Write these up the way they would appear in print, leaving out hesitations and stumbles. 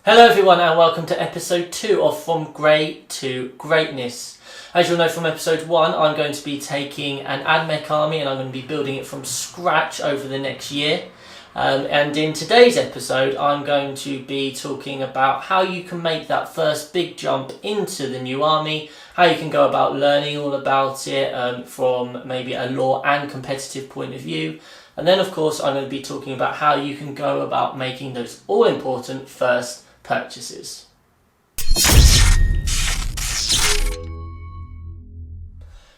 Hello everyone and welcome to episode 2 of From Grey to Greatness. As you'll know from episode 1, I'm going to be taking an Ad Mech army and I'm going to be building it from scratch over the next year. And in today's episode, I'm going to be talking about how you can make that first big jump into the new army, how you can go about learning all about it from maybe a lore and competitive point of view. And then of course, I'm going to be talking about how you can go about making those all-important first purchases.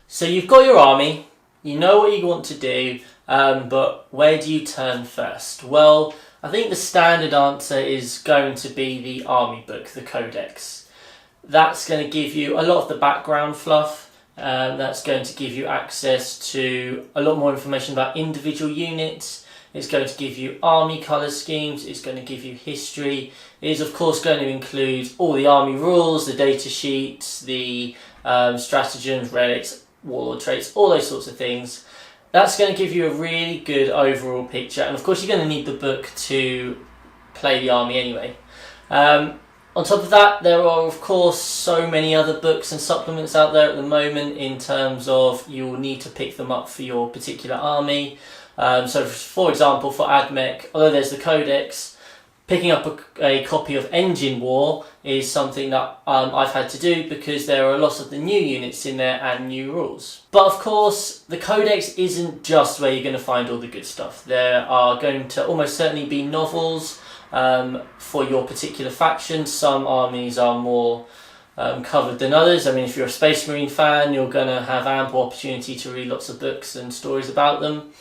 So you've got your army, you know what you want to do, but where do you turn first? Well, I think the standard answer is going to be the army book, the Codex. That's going to give you a lot of the background fluff. That's going to give you access to a lot more information about individual units. It's going to give you army colour schemes, it's going to give you history. It is of course going to include all the army rules, the data sheets, the stratagems, relics, warlord traits, all those sorts of things. That's going to give you a really good overall picture, and of course you're going to need the book to play the army anyway. On top of that, there are of course so many other books and supplements out there at the moment in terms of you'll need to pick them up for your particular army. So for example, for Ad Mech, although there's the Codex, picking up a copy of Engine War is something that I've had to do because there are a lot of the new units in there and new rules. But of course, the Codex isn't just where you're going to find all the good stuff. There are going to almost certainly be novels for your particular faction. Some armies are more covered than others. I mean, if you're a Space Marine fan, you're going to have ample opportunity to read lots of books and stories about them.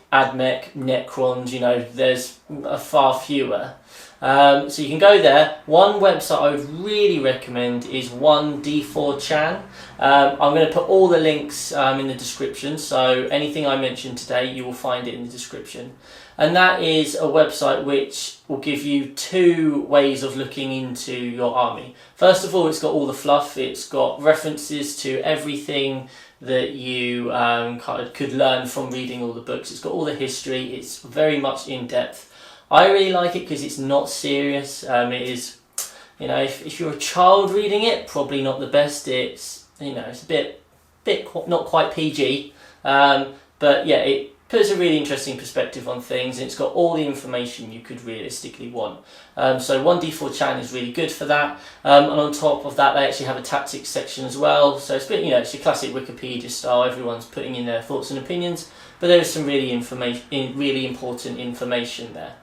Ad Mech, Necrons, there's far fewer. So you can go there. One website I would really recommend is 1D4chan. I'm going to put all the links in the description, so anything I mentioned today, you will find it in the description. And that is a website which will give you two ways of looking into your army. First of all, it's got all the fluff. It's got references to everything that you could learn from reading all the books. It's got all the history. It's very much in depth. I really like it because it's not serious. It is, if you're a child reading it, probably not the best. It's it's a bit not quite PG, but yeah, it puts a really interesting perspective on things, and it's got all the information you could realistically want. So 1D4chan is really good for that. And on top of that, they actually have a tactics section as well. So it's it's your classic Wikipedia style. Everyone's putting in their thoughts and opinions, but there is some really important information there.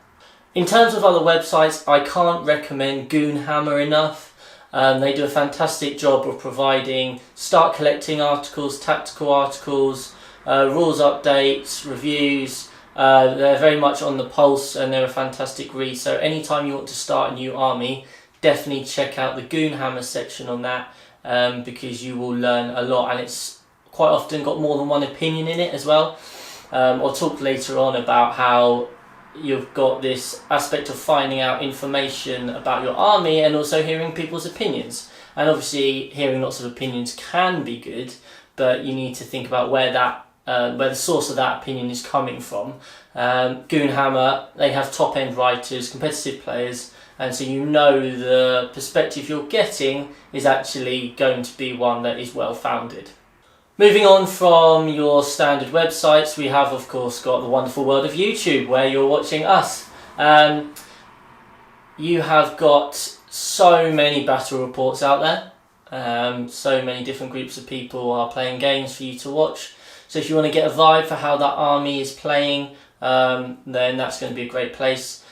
In terms of other websites, I can't recommend Goonhammer enough. They do a fantastic job of providing start collecting articles, tactical articles, rules updates, reviews. They're very much on the pulse and they're a fantastic read. So anytime you want to start a new army, definitely check out the Goonhammer section on that because you will learn a lot, and it's quite often got more than one opinion in it as well. I'll talk later on about how you've got this aspect of finding out information about your army and also hearing people's opinions. And obviously hearing lots of opinions can be good, but you need to think about where the source of that opinion is coming from. Goonhammer, they have top-end writers, competitive players, and so the perspective you're getting is actually going to be one that is well-founded. Moving on from your standard websites, we have of course got the wonderful world of YouTube where you're watching us. You have got so many battle reports out there. So many different groups of people are playing games for you to watch. So if you want to get a vibe for how that army is playing, then that's going to be a great place.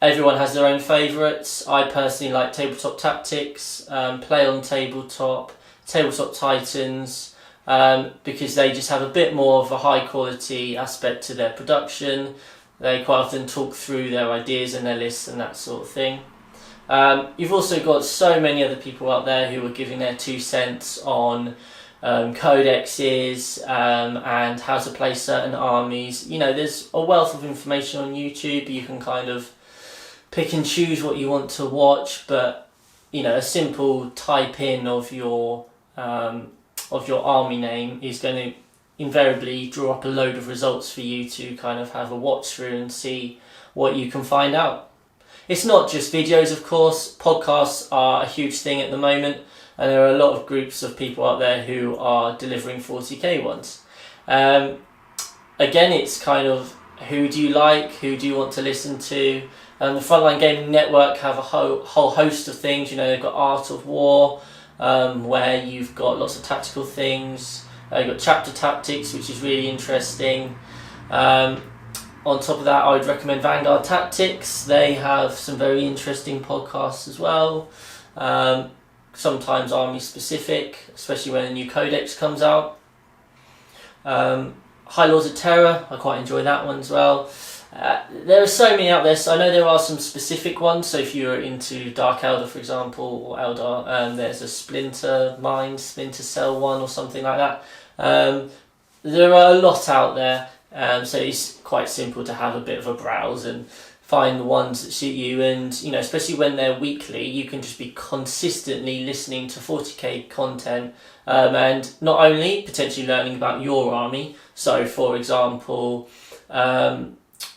Everyone has their own favourites. I personally like Tabletop Tactics, Play on Tabletop, Tabletop Titans, because they just have a bit more of a high quality aspect to their production. They quite often talk through their ideas and their lists and that sort of thing. You've also got so many other people out there who are giving their 2 cents on codexes and how to play certain armies. There's a wealth of information on YouTube. You can kind of pick and choose what you want to watch, but a simple type in of your army name is going to invariably draw up a load of results for you to kind of have a watch through and see what you can find out. It's not just videos, of course. Podcasts are a huge thing at the moment, and there are a lot of groups of people out there who are delivering 40k ones. Again, it's kind of who do you like, who do you want to listen to. The Frontline Gaming Network have a whole host of things. You know, they've got Art of War, where you've got lots of tactical things. You've got Chapter Tactics, which is really interesting. On top of that, I would recommend Vanguard Tactics. They have some very interesting podcasts as well. Sometimes army specific, especially when a new Codex comes out. High Lords of Terror, I quite enjoy that one as well. There are so many out there, so I know there are some specific ones. So if you're into Dark Elder, for example, or Eldar, there's a Splinter Cell one or something like that. There are a lot out there, so it's quite simple to have a bit of a browse and find the ones that suit you. And you know, especially when they're weekly, you can just be consistently listening to 40k content, and not only potentially learning about your army. So for example,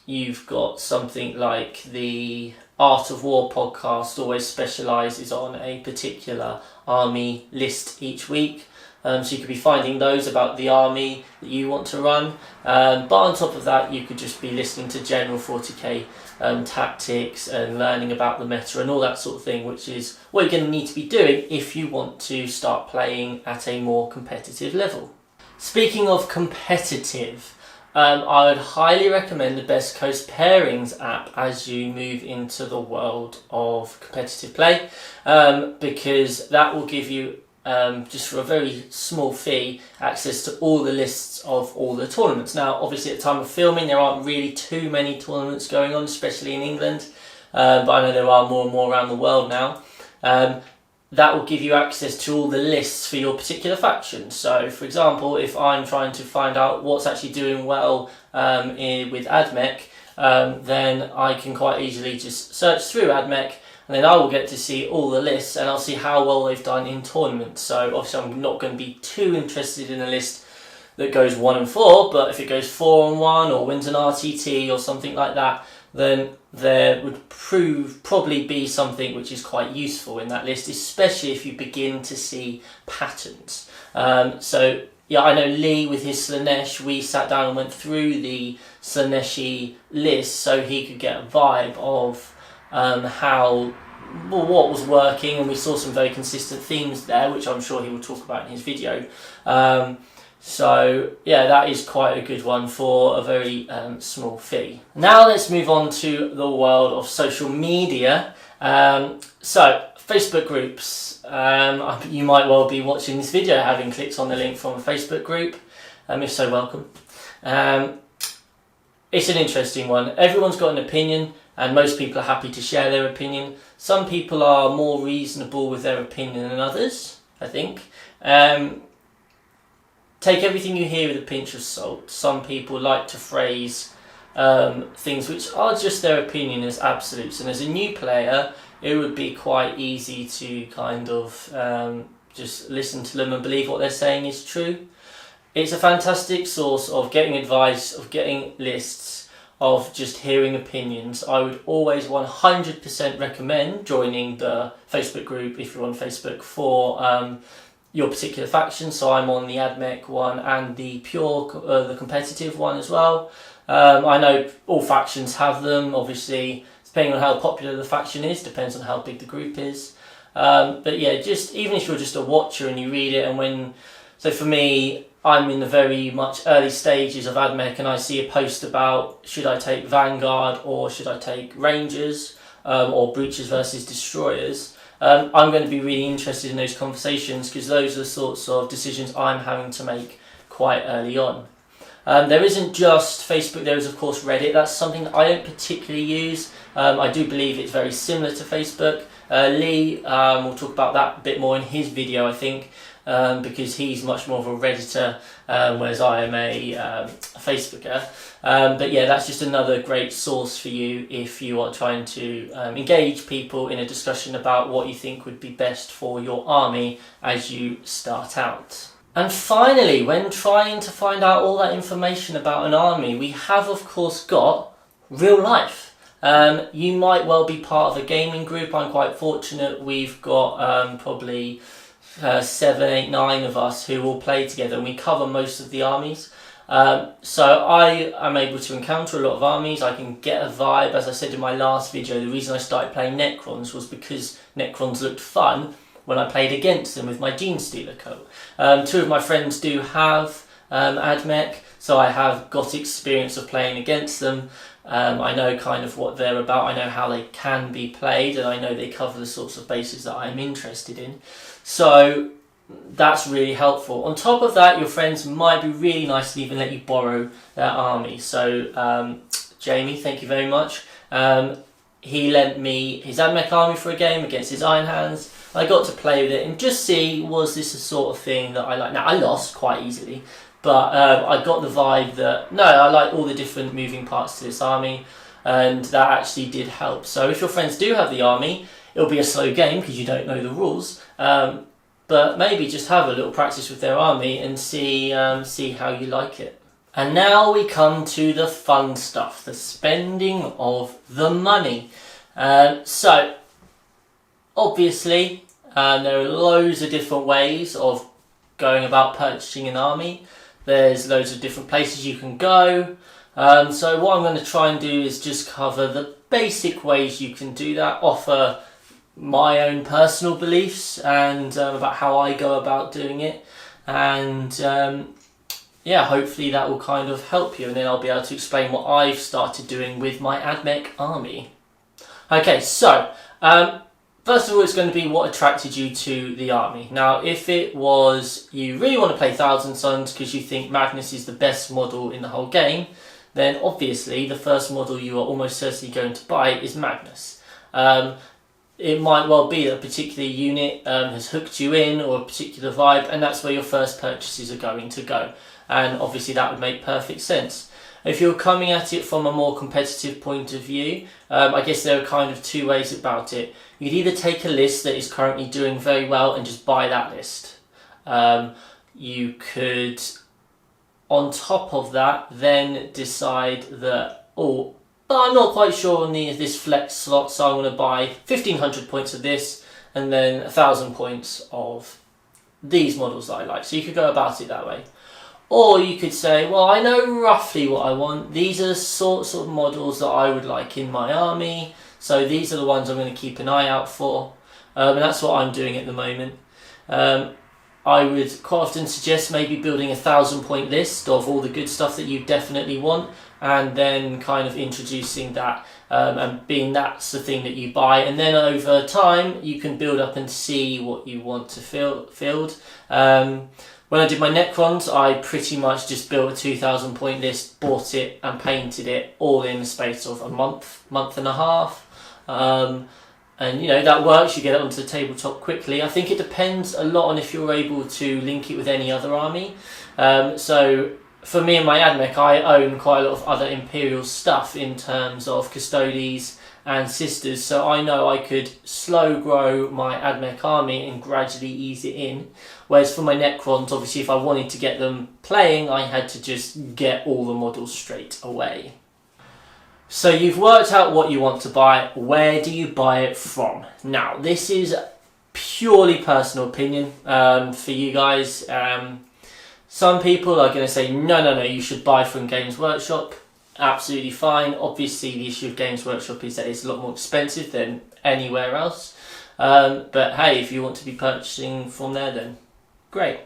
you've got something like the Art of War podcast always specialises on a particular army list each week. So you could be finding those about the army that you want to run. But on top of that, you could just be listening to general 40k tactics and learning about the meta and all that sort of thing, which is what you're going to need to be doing if you want to start playing at a more competitive level. Speaking of competitive, I would highly recommend the Best Coast Pairings app as you move into the world of competitive play, because that will give you, just for a very small fee, access to all the lists of all the tournaments. Now, obviously at the time of filming, there aren't really too many tournaments going on, especially in England, but I know there are more and more around the world now. That will give you access to all the lists for your particular faction. So, for example, if I'm trying to find out what's actually doing well with Ad Mech, then I can quite easily just search through Ad Mech, and then I will get to see all the lists, and I'll see how well they've done in tournaments. So, obviously, I'm not going to be too interested in a list that goes 1-4, but if it goes 4-1 or wins an RTT or something like that, then there would probably be something which is quite useful in that list, especially if you begin to see patterns. So yeah, I know Lee with his Slanesh, we sat down and went through the Slaneshi list so he could get a vibe of what was working, and we saw some very consistent themes there, which I'm sure he will talk about in his video. So yeah, that is quite a good one for a very small fee. Now let's move on to the world of social media. So Facebook groups. You might well be watching this video having clicked on the link from a Facebook group. If so, welcome. It's an interesting one. Everyone's got an opinion, and most people are happy to share their opinion. Some people are more reasonable with their opinion than others, I think. Take everything you hear with a pinch of salt. Some people like to phrase things which are just their opinion as absolutes, and as a new player it would be quite easy to kind of just listen to them and believe what they're saying is true. It's a fantastic source of getting advice, of getting lists, of just hearing opinions. I would always 100% recommend joining the Facebook group if you're on Facebook for your particular faction. So I'm on the Ad Mech one and the the competitive one as well. I know all factions have them, obviously depending on how popular the faction is, depends on how big the group is. But yeah, just even if you're just a watcher and you read it, and so for me, I'm in the very much early stages of Ad Mech and I see a post about should I take Vanguard or should I take Rangers, or Breachers versus Destroyers. I'm going to be really interested in those conversations because those are the sorts of decisions I'm having to make quite early on. There isn't just Facebook, there is of course Reddit. That's something that I don't particularly use. I do believe it's very similar to Facebook. Lee will talk about that a bit more in his video, I think, because he's much more of a Redditor, whereas I am a Facebooker. But yeah, that's just another great source for you if you are trying to engage people in a discussion about what you think would be best for your army as you start out. And finally, when trying to find out all that information about an army, we have of course got real life. You might well be part of a gaming group. I'm quite fortunate. We've got probably 7, 8, 9 of us who all play together, and we cover most of the armies. So I am able to encounter a lot of armies. I can get a vibe. As I said in my last video, the reason I started playing Necrons was because Necrons looked fun when I played against them with my Gene Stealer code. 2 of my friends do have Ad Mech, so I have got experience of playing against them. I know kind of what they're about, I know how they can be played, and I know they cover the sorts of bases that I'm interested in. So that's really helpful. On top of that, your friends might be really nice to even let you borrow their army. So Jamie, thank you very much. He lent me his Ad Mech army for a game against his Iron Hands. I got to play with it and just see, was this the sort of thing that I like? Now, I lost quite easily, but I got the vibe that, no, I like all the different moving parts to this army, and that actually did help. So if your friends do have the army, it'll be a slow game because you don't know the rules, but maybe just have a little practice with their army and see how you like it. And now we come to the fun stuff, the spending of the money. So, obviously, there are loads of different ways of going about purchasing an army. There's loads of different places you can go. So what I'm going to try and do is just cover the basic ways you can do that, offer my own personal beliefs and about how I go about doing it. And yeah, hopefully that will kind of help you, and then I'll be able to explain what I've started doing with my Ad Mech army. Okay, so first of all, it's going to be what attracted you to the army. Now, if it was you really want to play Thousand Sons because you think Magnus is the best model in the whole game, then obviously the first model you are almost certainly going to buy is Magnus. It might well be that a particular unit has hooked you in, or a particular vibe, and that's where your first purchases are going to go. And obviously that would make perfect sense. If you're coming at it from a more competitive point of view, I guess there are kind of 2 ways about it. You'd either take a list that is currently doing very well and just buy that list. You could, on top of that, then decide that, oh, but I'm not quite sure on this flex slot, so I want to buy 1,500 points of this and then 1,000 points of these models that I like. So you could go about it that way. Or you could say, well, I know roughly what I want. These are the sorts of models that I would like in my army. So these are the ones I'm going to keep an eye out for. And that's what I'm doing at the moment. I would quite often suggest maybe building a 1,000-point list of all the good stuff that you definitely want, and then kind of introducing that and being that's the thing that you buy. And then over time, you can build up and see what you want to field. When I did my Necrons, I pretty much just built a 2,000-point list, bought it and painted it all in the space of a month and a half. And you know, that works, you get it onto the tabletop quickly. I think it depends a lot on if you're able to link it with any other army. So for me and my Ad Mech, I own quite a lot of other Imperial stuff in terms of Custodes and Sisters, so I know I could slow grow my Ad Mech army and gradually ease it in. Whereas for my Necrons, obviously if I wanted to get them playing, I had to just get all the models straight away. So you've worked out what you want to buy. Where do you buy it from? Now, this is purely personal opinion for you guys. Some people are going to say, no, you should buy from Games Workshop. Absolutely fine. Obviously, the issue of Games Workshop is that it's a lot more expensive than anywhere else. But hey, if you want to be purchasing from there, then great.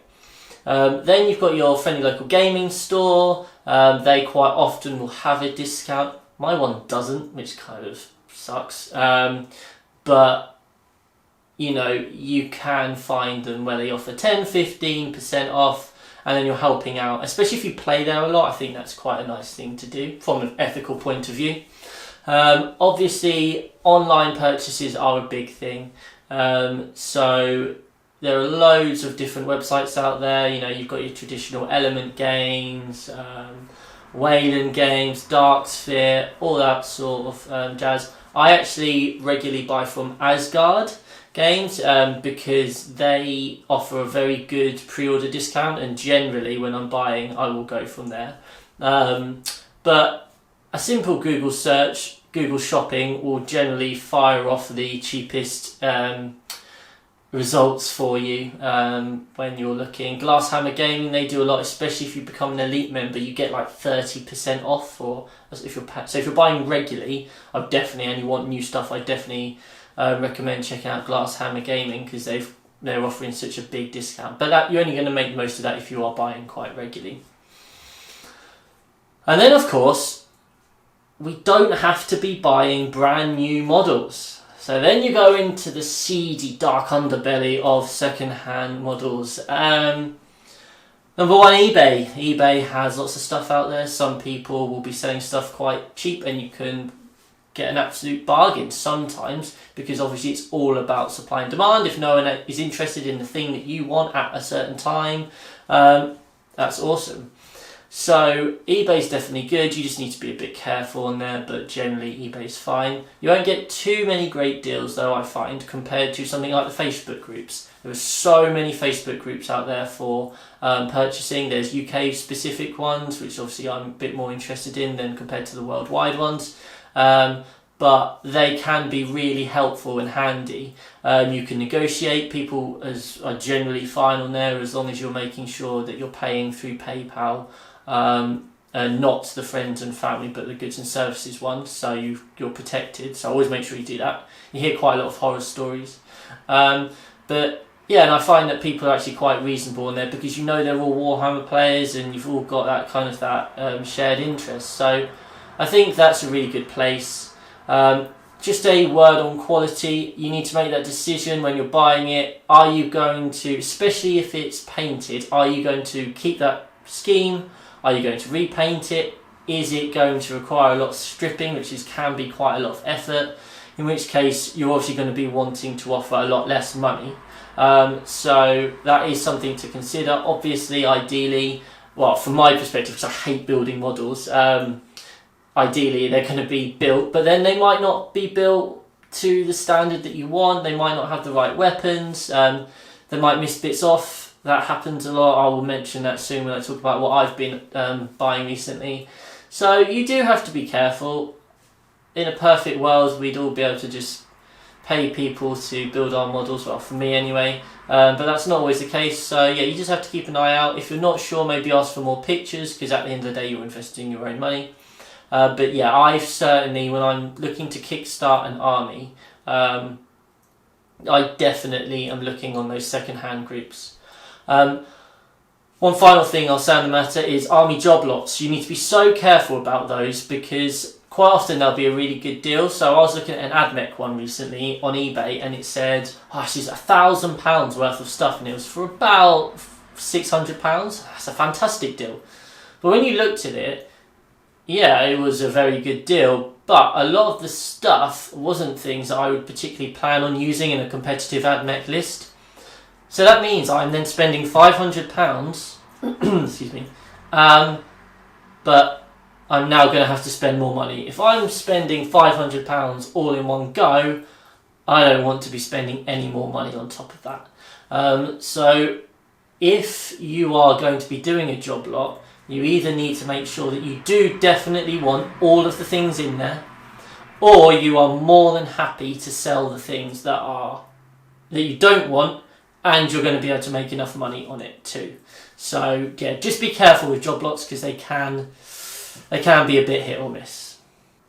Then you've got your friendly local gaming store. They quite often will have a discount. My one doesn't, which kind of sucks. But, you know, you can find them where they offer 10, 15% off, and then you're helping out. Especially if you play there a lot, I think that's quite a nice thing to do from an ethical point of view. Obviously, online purchases are a big thing. So there are loads of different websites out there. You know, you've got your traditional Element games, Wayland Games, Dark Sphere, all that sort of jazz. I actually regularly buy from Asgard Games because they offer a very good pre-order discount, and generally when I'm buying I will go from there. But a simple Google search Google Shopping will generally fire off the cheapest results for you when you're looking. Glasshammer Gaming, they do a lot, especially if you become an elite member. You get like 30% off, or if you're buying regularly. I definitely only want new stuff. I definitely recommend checking out Glasshammer Gaming because they're offering such a big discount. But you're only going to make the most of that if you are buying quite regularly. And then, of course, we don't have to be buying brand new models. So then you go into the seedy, dark underbelly of second-hand models. Number one, eBay. eBay has lots of stuff out there. Some people will be selling stuff quite cheap, and you can get an absolute bargain sometimes, because obviously it's all about supply and demand. If no one is interested in the thing that you want at a certain time, that's awesome. So eBay's definitely good. You just need to be a bit careful on there, but generally eBay's fine. You won't get too many great deals though, I find, compared to something like the Facebook groups. There are so many Facebook groups out there for purchasing. There's UK specific ones, which obviously I'm a bit more interested in than compared to the worldwide ones. But they can be really helpful and handy. You can negotiate. People are generally fine on there as long as you're making sure that you're paying through PayPal, and not the friends and family, but the goods and services one, so you're protected. So always make sure you do that. You hear quite a lot of horror stories. But yeah, and I find that people are actually quite reasonable on there because they're all Warhammer players and you've all got that kind of that shared interest. So I think that's a really good place. Just a word on quality. You need to make that decision when you're buying it. Are you going to, especially if it's painted, are you going to keep that scheme? Are you going to repaint it? Is it going to require a lot of stripping, which can be quite a lot of effort? In which case, you're obviously going to be wanting to offer a lot less money. So that is something to consider. Obviously, ideally, well, from my perspective, because I hate building models, ideally they're going to be built, but then they might not be built to the standard that you want. They might not have the right weapons. They might miss bits off. That happens a lot. I will mention that soon when I talk about what I've been buying recently. So you do have to be careful. In a perfect world, we'd all be able to just pay people to build our models, well, for me anyway, but that's not always the case. So yeah, you just have to keep an eye out. If you're not sure, maybe ask for more pictures, because at the end of the day, you're investing your own money. But yeah, I've certainly, when I'm looking to kickstart an army, I definitely am looking on those second-hand groups. One final thing I'll say on the matter is army job lots. You need to be so careful about those because quite often they'll be a really good deal. So I was looking at an Ad Mech one recently on eBay and it said, this is £1,000 worth of stuff and it was for about £600. That's a fantastic deal. But when you looked at it, yeah, it was a very good deal, but a lot of the stuff wasn't things that I would particularly plan on using in a competitive Ad Mech list. So that means I'm then spending £500, excuse me, but I'm now going to have to spend more money. If I'm spending £500 all in one go, I don't want to be spending any more money on top of that. So if you are going to be doing a job lot, you either need to make sure that you do definitely want all of the things in there, or you are more than happy to sell the things that you don't want, and you're going to be able to make enough money on it too. So yeah, just be careful with job lots because they can be a bit hit or miss.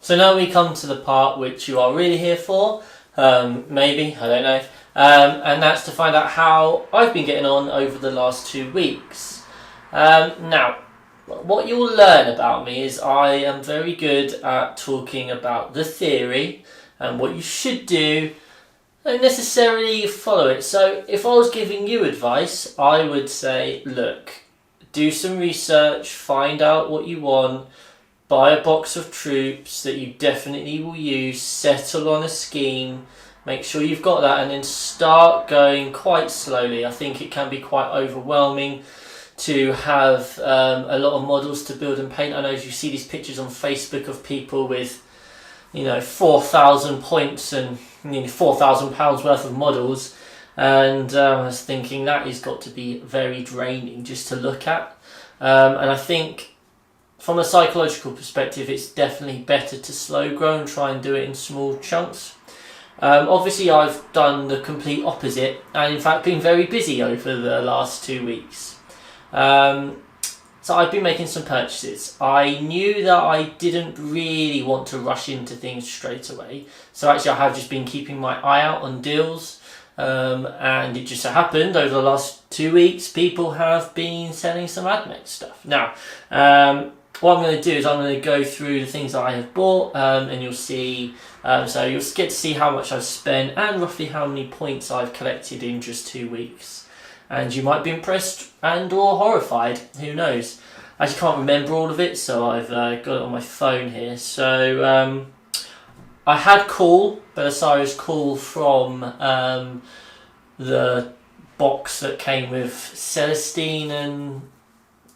So now we come to the part which you are really here for, maybe, I don't know, and that's to find out how I've been getting on over the last 2 weeks. Now, what you'll learn about me is I am very good at talking about the theory and what you should do. Don't necessarily follow it. So if I was giving you advice, I would say, look, do some research, find out what you want, buy a box of troops that you definitely will use, settle on a scheme, make sure you've got that, and then start going quite slowly. I think it can be quite overwhelming to have a lot of models to build and paint. I know you see these pictures on Facebook of people with 4,000 points and £4,000 worth of models, and I was thinking that has got to be very draining just to look at, and I think from a psychological perspective, it's definitely better to slow grow and try and do it in small chunks. Obviously, I've done the complete opposite, and in fact been very busy over the last 2 weeks. So I've been making some purchases. I knew that I didn't really want to rush into things straight away, so actually I have just been keeping my eye out on deals, and it just so happened over the last 2 weeks people have been selling some Ad Mech stuff. Now, what I'm going to do is I'm going to go through the things that I have bought, and you'll see, so you'll get to see how much I've spent and roughly how many points I've collected in just 2 weeks. And you might be impressed and or horrified, who knows. I actually can't remember all of it, so I've got it on my phone here. So I had Belisarius Call from the box that came with Celestine and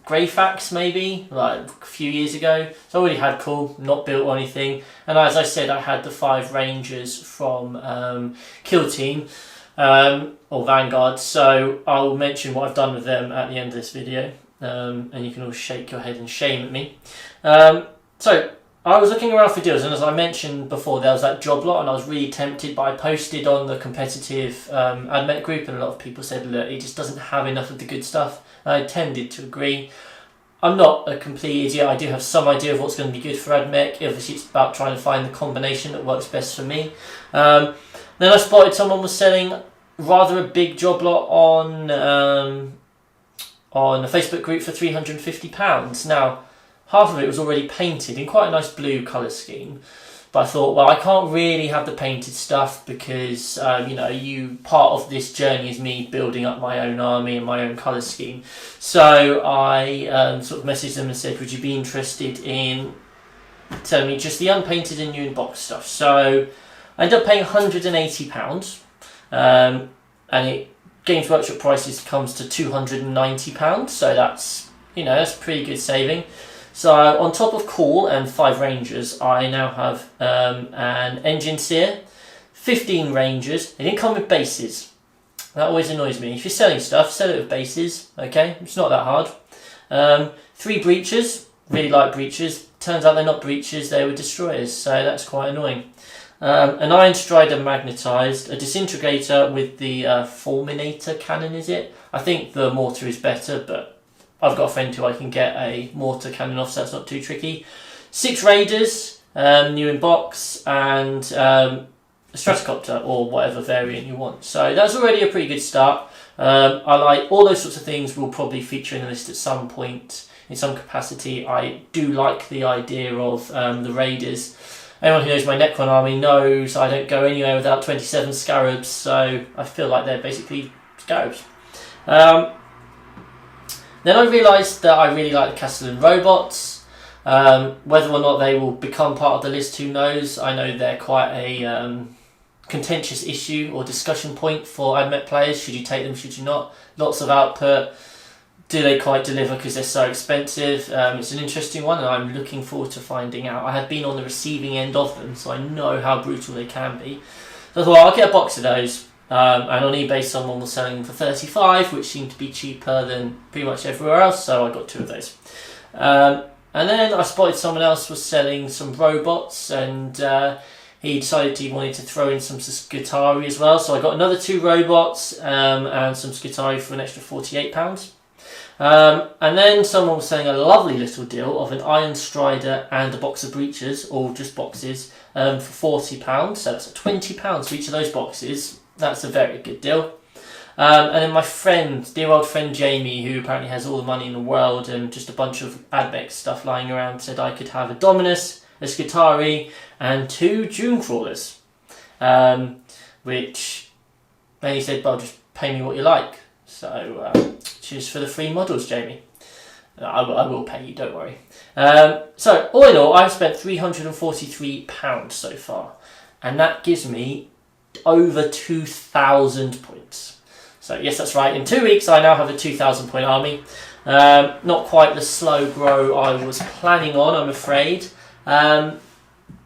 Greyfax, maybe, like a few years ago. So I already had Call, not built or anything. And as I said, I had the 5 Rangers from Kill Team. Or Vanguard, so I'll mention what I've done with them at the end of this video, and you can all shake your head in shame at me. So I was looking around for deals, and as I mentioned before, there was that job lot, and I was really tempted, but I posted on the competitive Ad Mech group, and a lot of people said, look, it just doesn't have enough of the good stuff, and I tended to agree. I'm not a complete idiot. I do have some idea of what's going to be good for Ad Mech. Obviously, it's about trying to find the combination that works best for me. Then I spotted someone was selling rather a big job lot on a Facebook group for £350. Now, half of it was already painted in quite a nice blue colour scheme. But I thought, well, I can't really have the painted stuff because, part of this journey is me building up my own army and my own colour scheme. So I sort of messaged them and said, would you be interested in telling me just the unpainted and new in box stuff? So I ended up paying £180, and it Games Workshop prices comes to £290, so that's pretty good saving. So on top of Call and 5 Rangers, I now have an Engine Seer, 15 Rangers. They didn't come with bases. That always annoys me. If you're selling stuff, sell it with bases, okay? It's not that hard. 3 Breachers, really like Breachers. Turns out they're not Breachers, they were Destroyers, so that's quite annoying. An Iron Strider magnetised, a Disintegrator with the Fulminator cannon, is it? I think the mortar is better, but I've got a friend who I can get a mortar cannon off, so that's not too tricky. 6 Raiders, new in box, and a Stratocopter, or whatever variant you want. So that's already a pretty good start. I like all those sorts of things will probably feature in the list at some point, in some capacity. I do like the idea of the Raiders. Anyone who knows my Necron army knows I don't go anywhere without 27 Scarabs, so I feel like they're basically Scarabs. Then I realised that I really like the Castellan robots. Whether or not they will become part of the list, who knows? I know they're quite a contentious issue or discussion point for Ad Mech players. Should you take them, should you not? Lots of output. Do they quite deliver because they're so expensive? It's an interesting one, and I'm looking forward to finding out. I have been on the receiving end of them, so I know how brutal they can be. So I thought, I'll get a box of those. And on eBay, someone was selling them for 35, which seemed to be cheaper than pretty much everywhere else, so I got 2 of those. And then I spotted someone else was selling some robots, and he decided he wanted to throw in some Skitarii as well, so I got another 2 robots and some Skitarii for an extra £48. And then someone was selling a lovely little deal of an Iron Strider and a box of Breachers, all just boxes, for £40. So that's £20 for each of those boxes. That's a very good deal. And then my friend, dear old friend Jamie, who apparently has all the money in the world and just a bunch of Ad Mech stuff lying around, said I could have a Dominus, a Skitarii, and 2 Dune Crawlers. Which, then he said, well, just pay me what you like. So, cheers for the free models, Jamie. I will pay you, don't worry. So, all in all, I've spent £343 so far. And that gives me over 2,000 points. So, yes, that's right. In 2 weeks, I now have a 2,000 point army. Not quite the slow grow I was planning on, I'm afraid.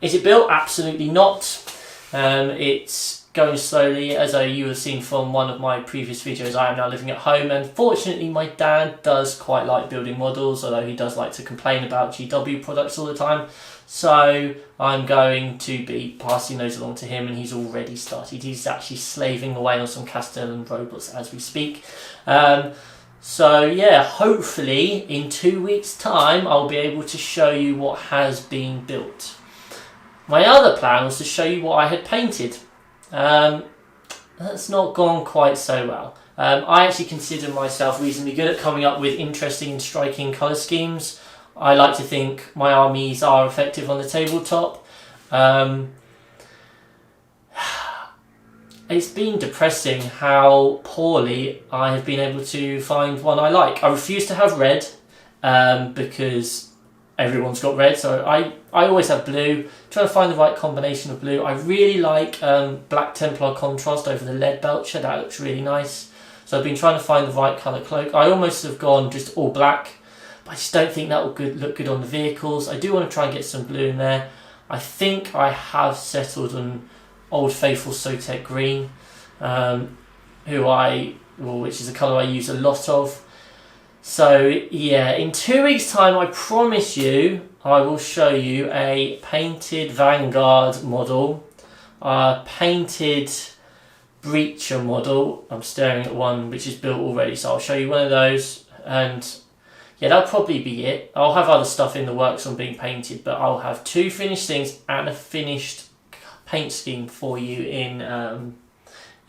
Is it built? Absolutely not. It's going slowly, as you have seen from one of my previous videos. I am now living at home, and fortunately my dad does quite like building models, although he does like to complain about GW products all the time. So I'm going to be passing those along to him, and he's already started. He's actually slaving away on some Castellan robots as we speak. So yeah, hopefully in 2 weeks' time I'll be able to show you what has been built. My other plan was to show you what I had painted. That's not gone quite so well. I actually consider myself reasonably good at coming up with interesting and striking colour schemes. I like to think my armies are effective on the tabletop. It's been depressing how poorly I have been able to find one I like. I refuse to have red because everyone's got red, so I always have blue. Trying to find the right combination of blue. I really like Black Templar contrast over the Lead Belcher. That looks really nice. So I've been trying to find the right colour cloak. I almost have gone just all black, but I just don't think that will look good on the vehicles. I do want to try and get some blue in there. I think I have settled on Old Faithful Sotek Green, which is a colour I use a lot of. So yeah, in 2 weeks' time, I promise you, I will show you a painted Vanguard model, a painted Breacher model. I'm staring at one which is built already, so I'll show you one of those. And yeah, that'll probably be it. I'll have other stuff in the works on being painted, but I'll have 2 finished things and a finished paint scheme for you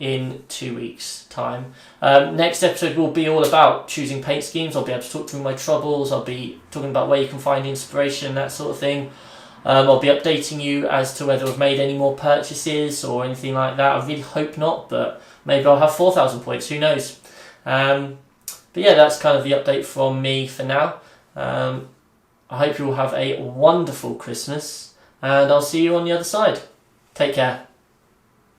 in 2 weeks' time. Next episode will be all about choosing paint schemes. I'll be able to talk through my troubles. I'll be talking about where you can find inspiration, that sort of thing. I'll be updating you as to whether I've made any more purchases or anything like that. I really hope not, but maybe I'll have 4,000 points, who knows. But yeah, that's kind of the update from me for now. I hope you all have a wonderful Christmas, and I'll see you on the other side. Take care.